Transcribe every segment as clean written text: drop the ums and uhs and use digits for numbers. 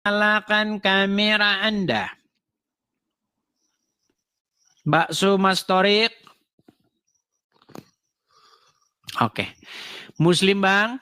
Nyalakan kamera Anda. Bakso Mas Torik. Oke. Muslim Bang?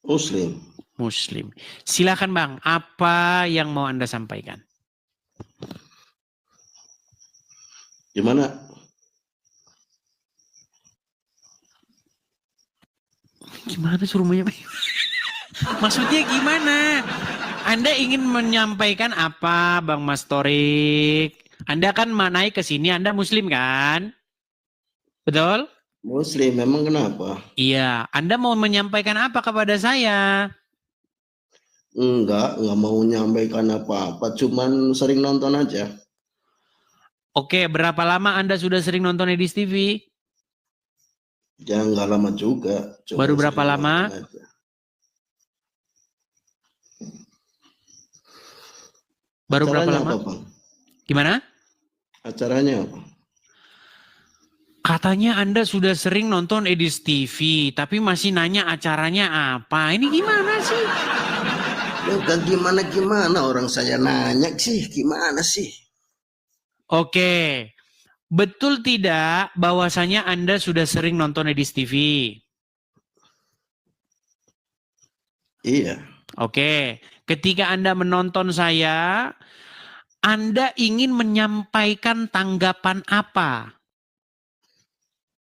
Muslim. Muslim. Silakan Bang, apa yang mau Anda sampaikan? Gimana? Gimana suruh menyampaikan? Maksudnya gimana? Anda ingin menyampaikan apa, Bang Mas Torik? Anda kan naik ke sini, Anda Muslim kan? Betul? Muslim, memang kenapa? Iya, Anda mau menyampaikan apa kepada saya? Enggak mau menyampaikan apa-apa, cuman sering nonton aja. Oke, berapa lama Anda sudah sering nonton Edis TV? Ya enggak lama juga. Baru berapa lama? Baru berapa lama? Apa, Bang? Gimana? Acaranya apa? Katanya Anda sudah sering nonton Edis TV, tapi masih nanya acaranya apa. Ini gimana sih? Enggak gimana orang saya nanya sih, gimana sih? Oke. Betul tidak bahwasanya Anda sudah sering nonton Edis TV? Iya. Oke. Ketika Anda menonton saya, Anda ingin menyampaikan tanggapan apa?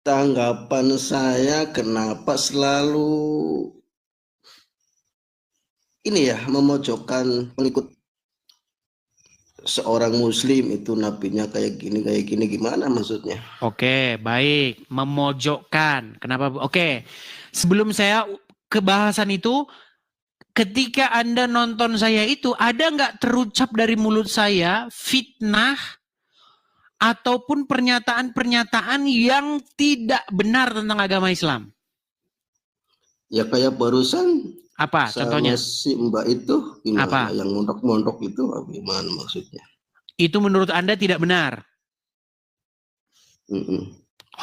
Tanggapan saya kenapa selalu ini ya memojokkan pengikut seorang muslim itu nabinya kayak gini gimana maksudnya? Oke, baik. Memojokkan. Kenapa? Oke. Sebelum saya ke bahasan itu, ketika Anda nonton saya itu, ada nggak terucap dari mulut saya fitnah ataupun pernyataan-pernyataan yang tidak benar tentang agama Islam? Ya kayak barusan Apa contohnya? Si Mbak itu gimana? Apa? Yang mondok-mondok itu gimana maksudnya? Itu menurut Anda tidak benar?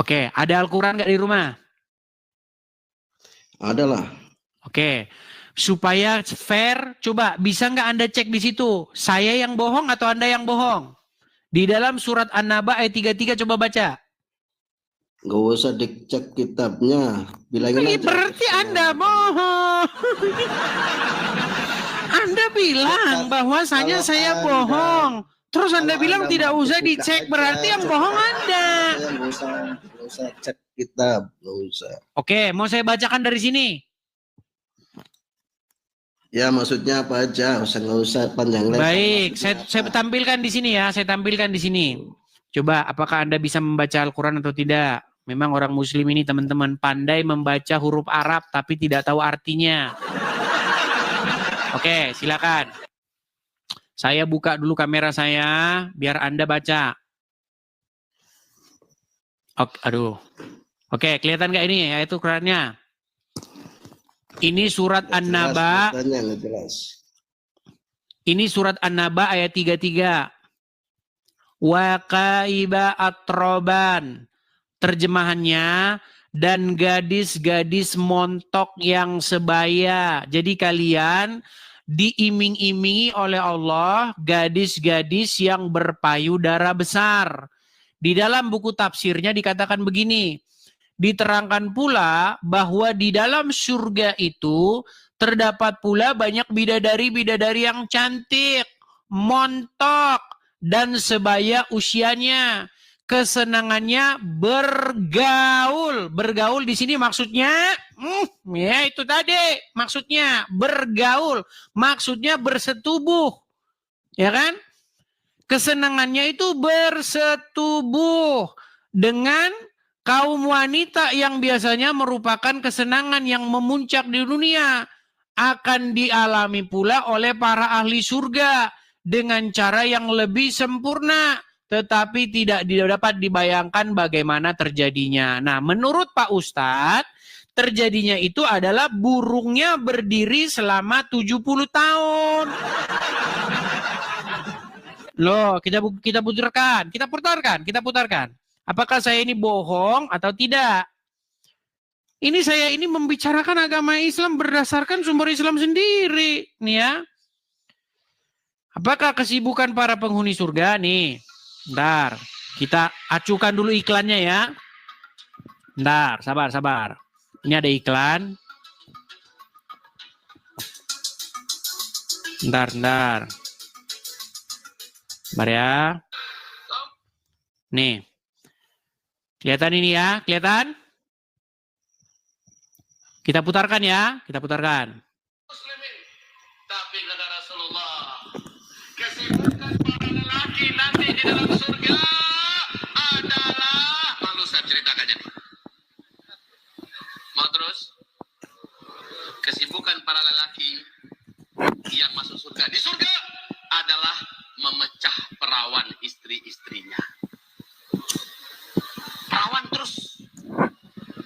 Oke, ada Al-Quran nggak di rumah? Adalah. Oke, supaya fair, coba bisa nggak Anda cek di situ? Saya yang bohong atau Anda yang bohong? Di dalam surat An-Naba ayat 33 coba baca. Nggak usah dicek kitabnya. Bilangin aja. Berarti Anda bohong. Anda bilang bahwasanya saya bohong. Terus Anda bilang tidak usah dicek, berarti yang bohong Anda. Nggak usah cek kitab, nggak usah. Oke, mau saya bacakan dari sini. Ya maksudnya apa aja, nggak usah panjang lebar. Baik, saya tampilkan di sini ya, saya tampilkan di sini. Coba, apakah Anda bisa membaca Al-Quran atau tidak? Memang orang Muslim ini teman-teman pandai membaca huruf Arab tapi tidak tahu artinya. Oke, silakan. Saya buka dulu kamera saya biar Anda baca. Oke, aduh. Oke, kelihatan nggak ini ayat Al-Qurannya? Ini surat An-Naba. Ini surat An-Naba ayat 33. Wa qaiba atroban. Terjemahannya, dan gadis-gadis montok yang sebaya. Jadi kalian diiming-imingi oleh Allah gadis-gadis yang berpayudara besar. Di dalam buku tafsirnya dikatakan begini, diterangkan pula bahwa di dalam surga itu terdapat pula banyak bidadari-bidadari yang cantik, montok, dan sebaya usianya. Kesenangannya bergaul. Bergaul di sini maksudnya, ya itu tadi maksudnya bergaul. Maksudnya bersetubuh, ya kan? Kesenangannya itu bersetubuh dengan kaum wanita yang biasanya merupakan kesenangan yang memuncak di dunia. Akan dialami pula oleh para ahli surga dengan cara yang lebih sempurna. Tetapi tidak dapat dibayangkan bagaimana terjadinya. Nah, menurut Pak Ustadz, terjadinya itu adalah burungnya berdiri selama 70 tahun. Loh, kita putarkan. Apakah saya ini bohong atau tidak? Ini saya ini membicarakan agama Islam berdasarkan sumber Islam sendiri, nih ya. Apakah kesibukan para penghuni surga nih? Bentar, kita acukan dulu iklannya ya. Bentar, sabar. Ini ada iklan. Bentar. Sabar ya. Nih. Kelihatan ini ya? Kelihatan? Kita putarkan ya. Muslimin. Tapi kata Rasulullah, kesibukan para lelaki nanti di dalam surga adalah, malu saya ceritakannya nih. Mau terus? Kesibukan para lelaki yang masuk surga di surga adalah memecah perawan istri-istrinya. Perawan terus.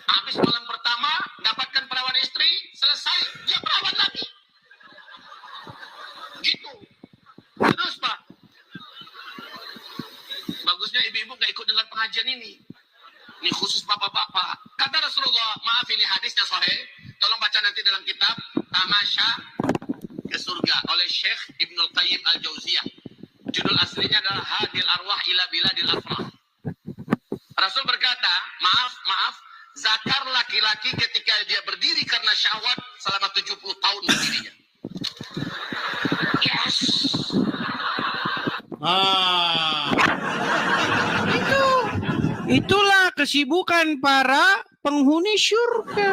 Habis malam pertama dapatkan perawan istri, selesai dia perawan lagi. Gitu. Terus Pak. Bagusnya ibu-ibu gak ikut dengan pengajian ini. Ini khusus bapak-bapak. Kata Rasulullah, maaf ini hadisnya sahih. Tolong baca nanti dalam kitab Tamasya ke Surga oleh Syekh Ibnul Qayyim Al-Jauziyah. Judul aslinya adalah Hadil Arwah ila Biladil Afrah. Rasul berkata, maaf, zakar laki-laki ketika dia berdiri karena syahwat selama 70 tahun berdirinya. Yes. Itulah kesibukan para penghuni surga.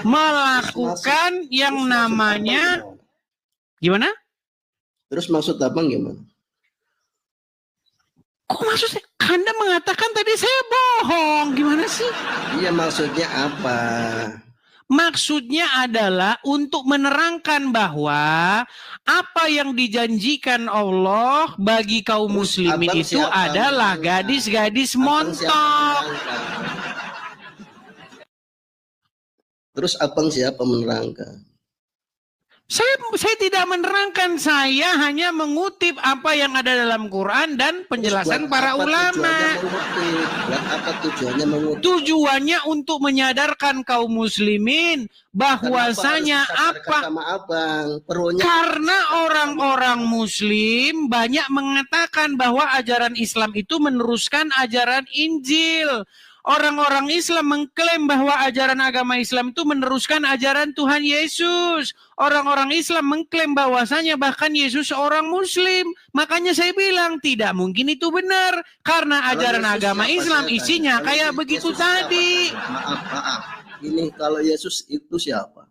Melakukan yang namanya gimana? Terus maksud abang gimana? Kok maksudnya? Anda mengatakan tadi saya bohong. Gimana sih? Iya, maksudnya apa? Maksudnya adalah untuk menerangkan bahwa apa yang dijanjikan Allah bagi kaum muslimin abang itu siapa adalah menerangkan? gadis-gadis Abang siapa montok. menerangkan? Terus abang siapa menerangkan? Saya tidak menerangkan, saya hanya mengutip apa yang ada dalam Quran dan penjelasan Buat para apa ulama. tujuannya mengutip? Buat apa tujuannya mengutip? Tujuannya untuk menyadarkan kaum muslimin bahwasanya Kenapa harus disadarkan apa? sama abang? Perlunya Karena orang-orang muslim banyak mengatakan bahwa ajaran Islam itu meneruskan ajaran Injil. Orang-orang Islam mengklaim bahwa ajaran agama Islam itu meneruskan ajaran Tuhan Yesus. Orang-orang Islam mengklaim bahwasanya bahkan Yesus seorang muslim. Makanya saya bilang tidak mungkin itu benar. Karena Kalau ajaran Yesus agama siapa, Islam saya tanya? isinya Kalau kayak Yesus begitu siapa? tadi. Maaf. Ini kalau Yesus itu siapa?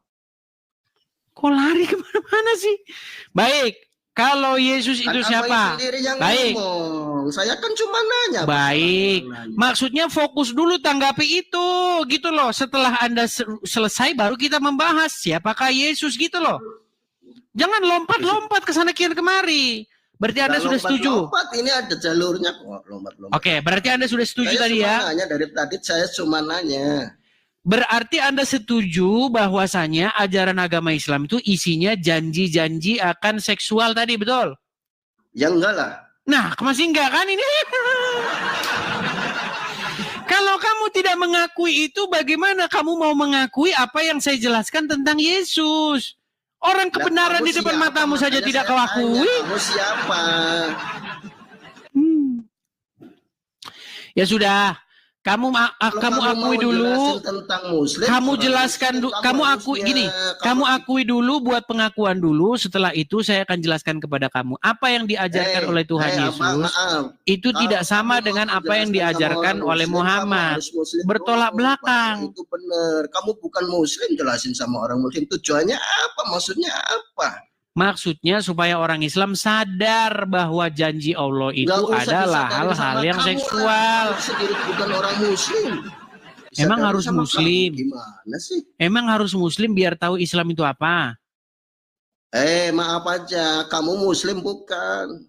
Kok lari kemana-mana sih? Baik, kalau Yesus itu Kan abang siapa? sendiri yang Baik. ngomong. Saya kan cuma nanya. Baik, Abang nanya. maksudnya fokus dulu tanggapi itu, gitu loh. Setelah Anda selesai baru kita membahas siapakah Yesus gitu loh. Jangan lompat-lompat ke sana kemari. Berarti Anda sudah setuju? Lompat, ini ada jalurnya kok, lompat-lompat. Oke, berarti Anda sudah setuju Saya tadi cuma ya? nanya, dari tadi saya cuma nanya. Berarti Anda setuju bahwasanya ajaran agama Islam itu isinya janji-janji akan seksual tadi, betul? Ya enggak lah. Nah, masih enggak kan ini? Kalau kamu tidak mengakui itu, bagaimana kamu mau mengakui apa yang saya jelaskan tentang Yesus? Orang kebenaran Kamu di depan siapa? matamu saja Makanya tidak saya kau tanya, akui. kamu siapa? Ya sudah, kamu Kalau akui mau dulu. jelasin tentang Muslim, Kamu orang jelaskan Muslim, dulu, kamu akui harusnya- gini, kamu akui dulu buat pengakuan dulu, setelah itu saya akan jelaskan kepada kamu apa yang diajarkan oleh Tuhan Yesus maaf. itu Kalau tidak sama kamu dengan mau apa yang menjelaskan sama diajarkan orang oleh Muslim, Muhammad. kamu harus Muslim Bertolak dulu. belakang. Itu benar. Kamu bukan Muslim, jelasin sama orang Muslim. Tujuannya apa? Maksudnya apa? Maksudnya supaya orang Islam sadar bahwa janji Allah itu Nggak usah adalah disadarin hal-hal sama yang kamu seksual. lah. Kamu sendiri bukan orang Muslim. Emang Disadarin harus sama Muslim? kamu. Gimana sih? Emang harus Muslim biar tahu Islam itu apa? Maaf aja, kamu Muslim bukan?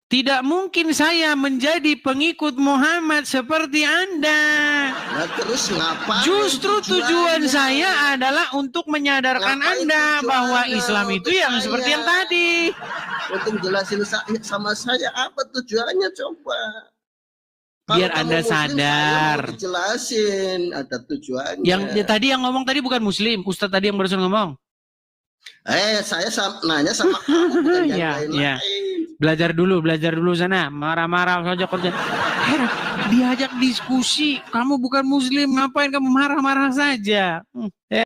Tidak mungkin saya menjadi pengikut Muhammad seperti Anda. Nah, terus ngapain? Justru tujuan tujuannya? saya adalah untuk menyadarkan Ngapain Anda bahwa tujuannya Islam itu untuk yang saya? seperti yang tadi. Untuk jelasin sama saya apa tujuannya coba? Biar Kalau Anda kamu Muslim, sadar. saya mau dijelasin ada tujuannya. Yang tadi yang ngomong tadi bukan Muslim, Ustadz tadi yang barusan ngomong. Saya nanya sama kamu bukan yang Iya, iya. lain-lain. Belajar dulu sana. Marah-marah saja kerja. Heran, diajak diskusi. Kamu bukan muslim, ngapain kamu marah-marah saja?